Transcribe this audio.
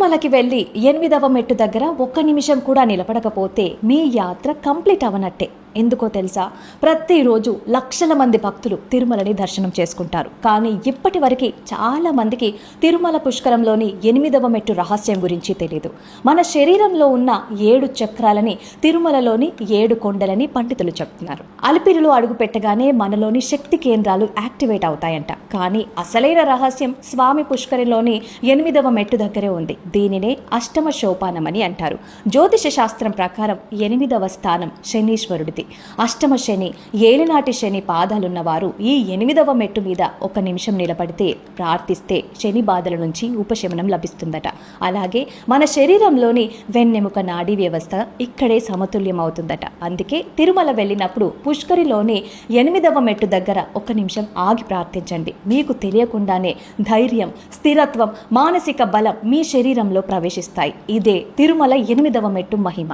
తిరుమలకి వెళ్ళి 8వ మెట్టు దగ్గర ఒక్క నిమిషం కూడా నిలబడకపోతే మీ యాత్ర కంప్లీట్ అవనట్టే. ఎందుకో తెలుసా? ప్రతిరోజు లక్షల మంది భక్తులు తిరుమలని దర్శనం చేసుకుంటారు. కానీ ఇప్పటి వరకు చాలా మందికి తిరుమల పుష్కరంలోని 8వ మెట్టు రహస్యం గురించి తెలియదు. మన శరీరంలో ఉన్న 7 చక్రాలని తిరుమలలోని 7 కొండలని పండితులు చెప్తున్నారు. అలిపిరిలో అడుగు పెట్టగానే మనలోని శక్తి కేంద్రాలు యాక్టివేట్ అవుతాయంట. కానీ అసలైన రహస్యం స్వామి పుష్కరిలోని 8వ మెట్టు దగ్గరే ఉంది. దీనినే అష్టమ సోపానమని అంటారు. జ్యోతిష శాస్త్రం ప్రకారం 8వ స్థానం శనీశ్వరుడిది. అష్టమ శని, ఏలినాటి శని పాదాలున్నవారు ఈ 8వ మెట్టు మీద 1 నిమిషం నిలబడితే ప్రార్థిస్తే శని బాధల నుంచి ఉపశమనం లభిస్తుందట. అలాగే మన శరీరంలోని వెన్నెముక నాడీ వ్యవస్థ ఇక్కడే సమతుల్యం అవుతుందట. అందుకే తిరుమల వెళ్ళినప్పుడు పుష్కరిలోని 8వ మెట్టు దగ్గర 1 నిమిషం ఆగి ప్రార్థించండి. మీకు తెలియకుండానే ధైర్యం, స్థిరత్వం, మానసిక బలం మీ శరీరంలో ప్రవేశిస్తాయి. ఇదే తిరుమల 8వ మెట్టు మహిమ.